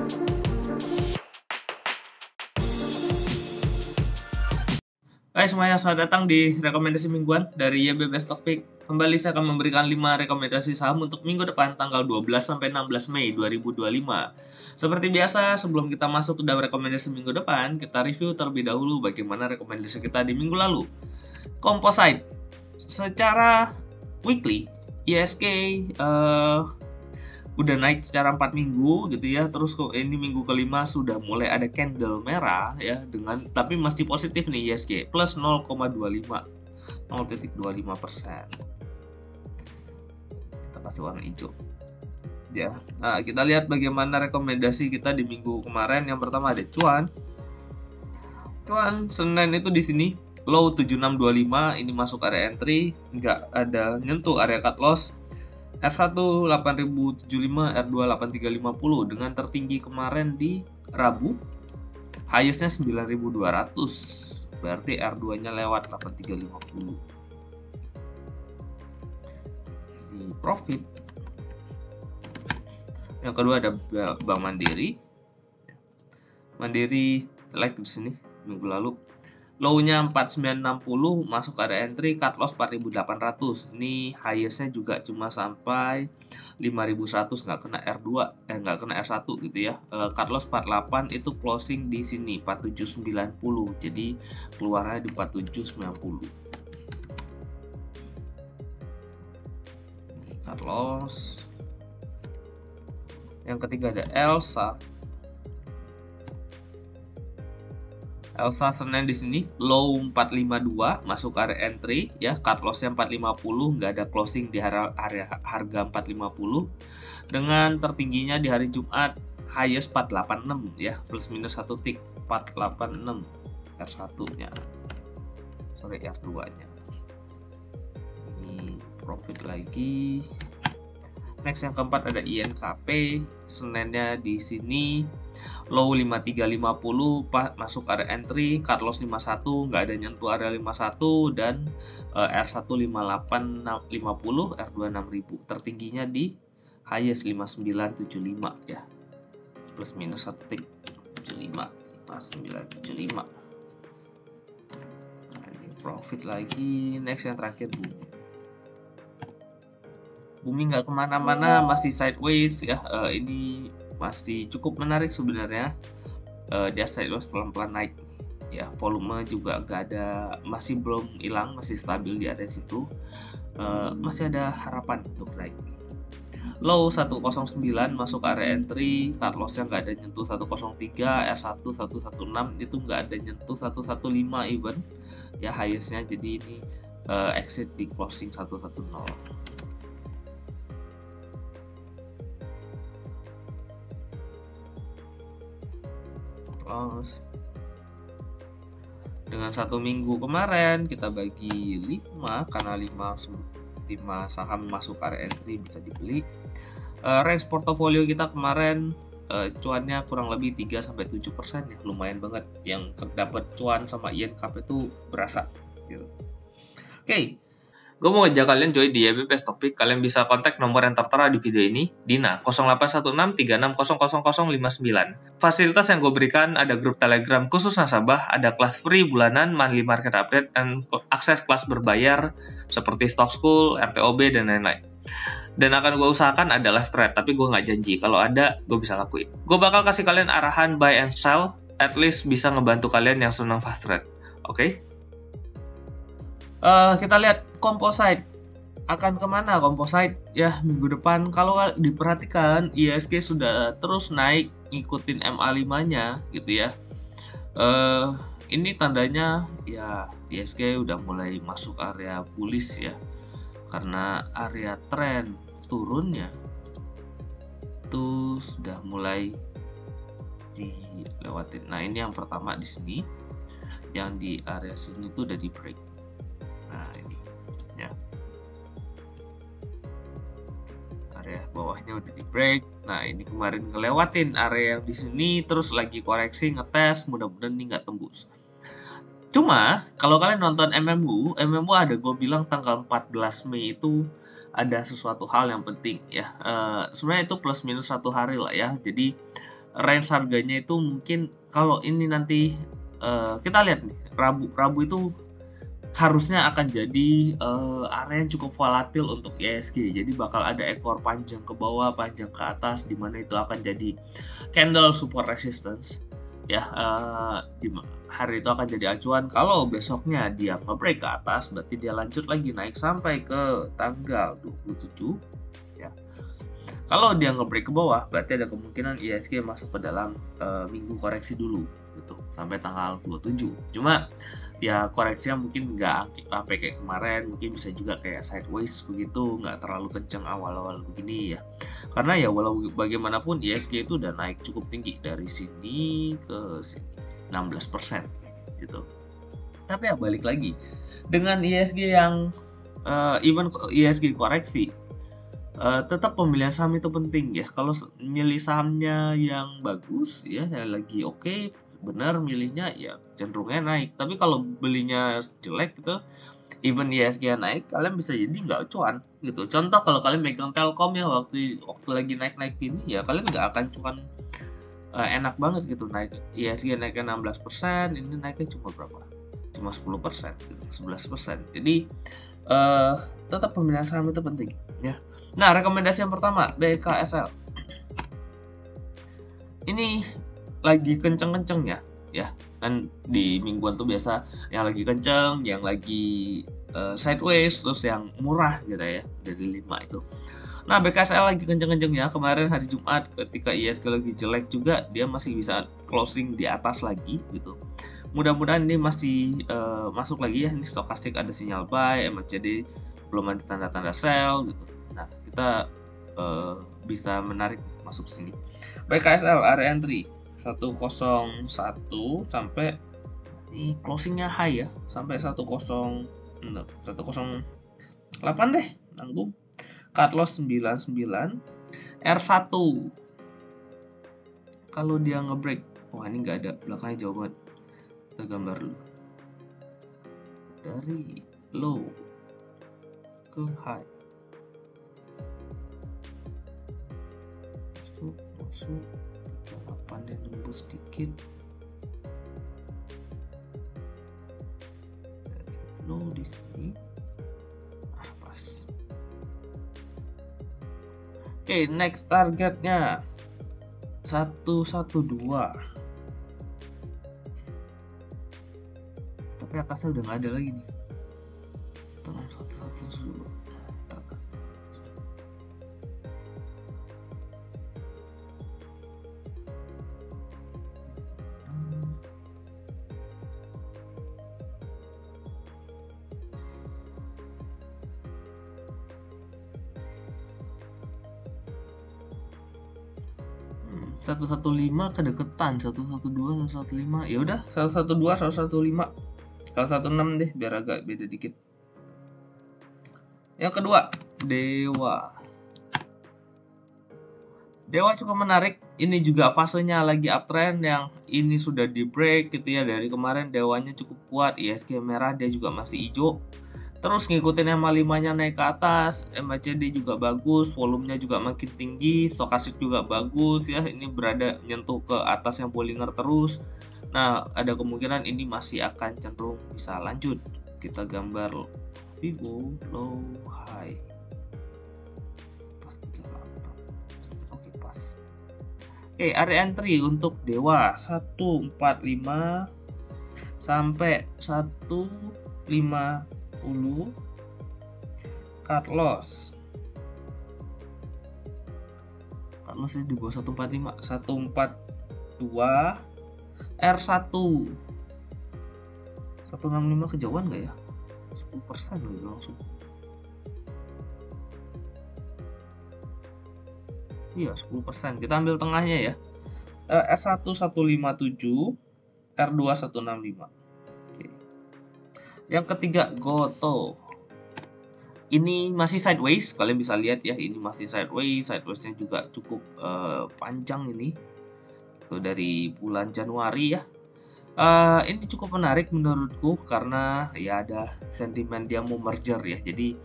Hai semuanya, selamat datang di rekomendasi mingguan dari YBB Stock Pick. Kembali saya akan memberikan 5 rekomendasi saham untuk minggu depan tanggal 12 sampai 16 Mei 2025. Seperti biasa, sebelum kita masuk ke dalam rekomendasi minggu depan, kita review terlebih dahulu bagaimana rekomendasi kita di minggu lalu. Composite, secara weekly, ISK udah naik secara 4 minggu gitu ya, terus ini minggu kelima sudah mulai ada candle merah ya, tapi masih positif nih ISG plus 0,25%. Kita kasih warna hijau ya. Nah, kita lihat bagaimana rekomendasi kita di minggu kemarin. Yang pertama ada cuan Senin itu di sini low 7625, ini masuk area entry, nggak ada nyentuh area cut loss. R1 8075, R2 8350 dengan tertinggi kemarin di Rabu, highestnya 9200, berarti R2 nya lewat 8350. Ini profit. Yang kedua ada Bank Mandiri like di sini minggu lalu, low-nya 4960, masuk area entry, cut loss 4800. Ini highest-nya juga cuma sampai 5100, nggak kena R2, nggak kena R1 gitu ya. Cut loss 48, itu closing di sini 4790. Jadi keluarnya di 4790. Cut loss. Yang ketiga ada Elsa Senin di sini low 452, masuk area entry ya, cut loss-nya 450, nggak ada closing di area harga 450. Dengan tertingginya di hari Jumat, highest 486 ya, plus minus 1 tick 486 R1-nya. Sorry, R2-nya. Ini profit lagi. Next yang keempat ada INKP, Seninnya di sini low 5350, masuk area entry, cut loss 51, nggak ada nyentuh area 51, dan R1 5850, R2 6000. Tertingginya di highest 5975 ya, plus minus 1 tick 75 5975. Nah, ini profit lagi. Next yang terakhir Bumi nggak kemana-mana, masih sideways ya. Ini masih cukup menarik sebenarnya. Dia sideways pelan-pelan naik ya. Volume juga nggak ada, masih belum hilang, masih stabil di area situ. Masih ada harapan untuk naik. Low 109, masuk area entry, cut loss-nya nggak ada nyentuh 103, R1 116, itu nggak ada nyentuh 115 even ya highest-nya. Jadi ini exit di closing 110. Dengan 1 minggu kemarin kita bagi 5, karena 5 saham masuk area entry bisa dibeli. Range portofolio kita kemarin cuannya kurang lebih 3-7% ya, lumayan banget. Yang terdapat cuan sama INKP itu berasa gitu. Oke. Gue mau ngajak kalian join di YBP Stock Pick. Kalian bisa kontak nomor yang tertera di video ini, Dina 081636000059. Fasilitas yang gue berikan ada grup Telegram khusus nasabah, ada kelas free bulanan, monthly market update, dan akses kelas berbayar seperti Stock School, RTOB, dan lain-lain. Dan akan gue usahakan ada live trade, tapi gue nggak janji. Kalau ada, gue bisa lakuin. Gue bakal kasih kalian arahan buy and sell, at least bisa ngebantu kalian yang senang fast trade. Oke? Kita lihat Composite akan kemana Composite ya minggu depan. Kalau diperhatikan ISG sudah terus naik ngikutin MA5-nya gitu ya. Ini tandanya ya ISG udah mulai masuk area bullish ya, karena area tren turunnya itu sudah mulai dilewatin. Nah, ini yang pertama di sini, yang di area sini tuh udah di break. Nah, ini ya, area bawahnya udah di break. Nah, ini kemarin ngelewatin area yang di sini, terus lagi koreksi, ngetes, mudah-mudahan ini nggak tembus. Cuma kalau kalian nonton MMU ada gue bilang tanggal 14 Mei itu ada sesuatu hal yang penting ya. Sebenarnya itu plus minus 1 hari lah ya. Jadi range harganya itu mungkin kalau ini nanti kita lihat nih Rabu itu harusnya akan jadi area yang cukup volatil untuk ISG. Jadi bakal ada ekor panjang ke bawah, panjang ke atas, di mana itu akan jadi candle support resistance. Ya, di hari itu akan jadi acuan. Kalau besoknya dia nge-break ke atas, berarti dia lanjut lagi naik sampai ke tanggal 27. Ya. Kalau dia nge-break ke bawah, berarti ada kemungkinan ISG masuk ke dalam minggu koreksi dulu, gitu, sampai tanggal 27. Cuma ya koreksinya mungkin nggak sampai kayak kemarin, mungkin bisa juga kayak sideways begitu, nggak terlalu kencang awal-awal begini ya. Karena ya walau bagaimanapun ISG itu udah naik cukup tinggi dari sini ke sini 16% gitu. Tapi ya balik lagi dengan ISG yang even ISG koreksi, tetap pemilihan saham itu penting ya. Kalau milih sahamnya yang bagus ya, yang lagi oke, benar milihnya ya cenderungnya naik. Tapi kalau belinya jelek gitu, even ISG naik, kalian bisa jadi nggak cuan gitu. Contoh kalau kalian megang Telkom ya waktu lagi naik ini ya, kalian nggak akan cuan enak banget gitu. Naik ISG naiknya 16%, ini naiknya cuma berapa? Cuma 10%, gitu, 11%. Jadi tetap pemilihan saham itu penting ya. Nah, rekomendasi yang pertama BKSL. Ini lagi kenceng-kencengnya ya, kan di mingguan tuh biasa yang lagi kenceng, yang lagi sideways, terus yang murah gitu ya, dari 5 itu. Nah, BKSL lagi kenceng-kencengnya. Kemarin hari Jumat ketika ISG lagi jelek juga, dia masih bisa closing di atas lagi gitu. Mudah-mudahan ini masih masuk lagi ya. Ini stokastik ada sinyal buy, MACD belum ada tanda-tanda sell gitu. Nah, kita bisa menarik masuk sini. BKSL area entry 101 sampai ini closingnya high ya, sampai 108 deh, nanggung. Cut loss 99. R1 kalau dia ngebreak, wah ini nggak ada, belakangnya jauh banget. Kita gambar dulu dari low ke high, masuk 38 dan nembus sedikit dari low di sini. Pas. Oke, next targetnya 112. Tapi atasnya udah nggak ada lagi nih. Tenang, 112. 115 kedeketan, 112, 115. Ya udah, 112, 115. Kalau 16 deh biar agak beda dikit. Yang kedua, Dewa. Dewa cukup menarik. Ini juga fasenya lagi uptrend, yang ini sudah di break gitu ya. Dari kemarin Dewanya cukup kuat, ISG merah, dia juga masih hijau. Terus ngikutin MA5-nya naik ke atas, MACD juga bagus, volumenya juga makin tinggi, stokastik juga bagus ya. Ini berada nyentuh ke atas yang Bollinger terus. Nah, ada kemungkinan ini masih akan cenderung bisa lanjut. Kita gambar Vivo low high. Pas 38. Oke, pas. Oke, area entry untuk Dewa 145 sampai 150. Cut loss ini di bawah 145, 142. R1 165 kejauhan nggak ya? 10% gitu langsung. Iya, 10%. Kita ambil tengahnya ya. R1 157, R2 165. Yang ketiga, Goto. Ini masih sideways, kalian bisa lihat ya, ini masih sideways. Sidewaysnya juga cukup panjang ini. Itu dari bulan Januari ya. Ini cukup menarik menurutku karena ya ada sentimen dia mau merger ya. Jadi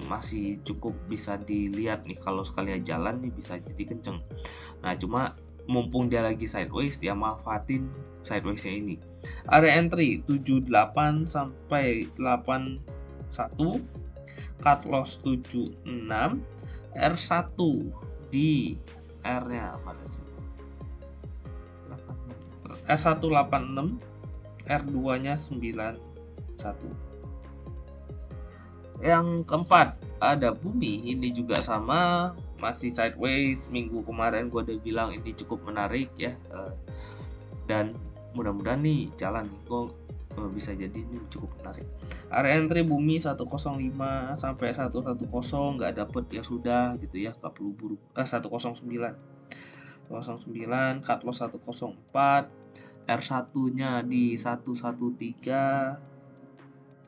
masih cukup bisa dilihat nih, kalau sekalian jalan nih bisa jadi kenceng. Nah cuma mumpung dia lagi sideways, ya manfaatin sidewaysnya ini. Area entry 78 sampai 81, cut loss 76, R1 di R-nya mana sih? R1 86, R2-nya 91. Yang keempat ada Bumi, ini juga sama, masih sideways. Minggu kemarin gue udah bilang ini cukup menarik ya, dan mudah-mudahan nih jalan nih, gue bisa jadi ini cukup menarik. Area entry Bumi 105 sampai 110, nggak dapet ya sudah gitu ya, nggak perlu buru. 109, 09, cut loss 104, R1-nya di 113.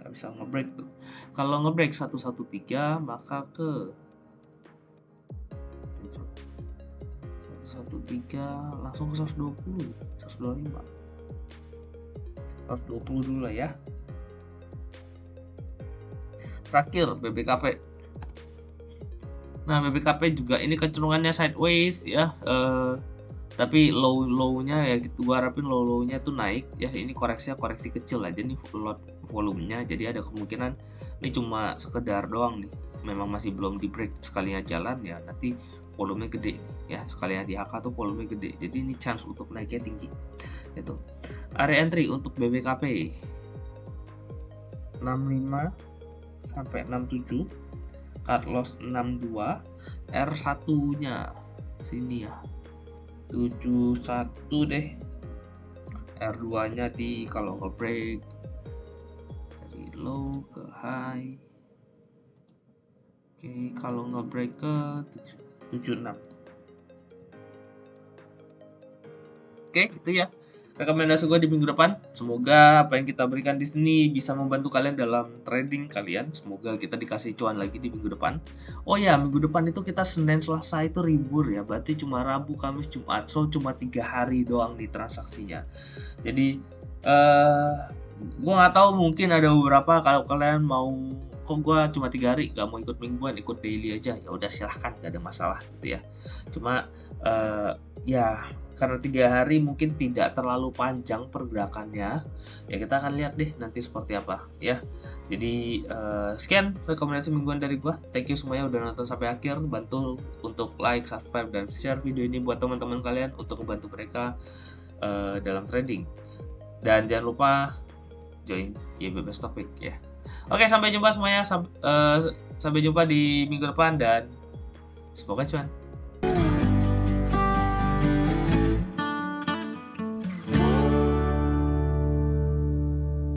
Nggak bisa ngebreak tuh. Kalau ngebreak 113 maka ke 113 langsung ke 120, 125, 120 dulu lah ya. Terakhir BBKP. Nah BBKP juga ini kecenderungannya sideways ya, tapi low-nya ya gitu, gua harapin low-nya tuh naik ya. Ini koreksi kecil aja nih volumenya, jadi ada kemungkinan ini cuma sekedar doang nih, memang masih belum di break. Sekalinya jalan ya nanti volumenya gede nih ya, sekalinya di HK tuh volumenya gede, jadi ini chance untuk naiknya tinggi. Itu area entry untuk BBKP 65 sampai 67, cut loss 62, R1 nya sini ya 71 deh, R2 nya di kalau nge-break dari low ke high. Oke, kalau nge-break ke 76. Oke, itu ya rekomendasi gue di minggu depan. Semoga apa yang kita berikan di sini bisa membantu kalian dalam trading kalian. Semoga kita dikasih cuan lagi di minggu depan. Oh ya, minggu depan itu kita Senin Selasa itu libur ya, berarti cuma Rabu, Kamis, Jumat. So cuma 3 hari doang di transaksinya. Jadi gue nggak tahu, mungkin ada beberapa kalau kalian mau, kok gue cuma 3 hari gak mau ikut mingguan, ikut daily aja, ya udah silahkan, gak ada masalah gitu ya. Cuma ya karena 3 hari mungkin tidak terlalu panjang pergerakannya ya, kita akan lihat deh nanti seperti apa ya. Jadi sekian rekomendasi mingguan dari gua. Thank you semuanya udah nonton sampai akhir. Bantu untuk like, subscribe, dan share video ini buat teman-teman kalian untuk membantu mereka dalam trading. Dan jangan lupa join YBB Stock Week ya. Oke, sampai jumpa semuanya. Sampai jumpa di minggu depan dan semoga cuan.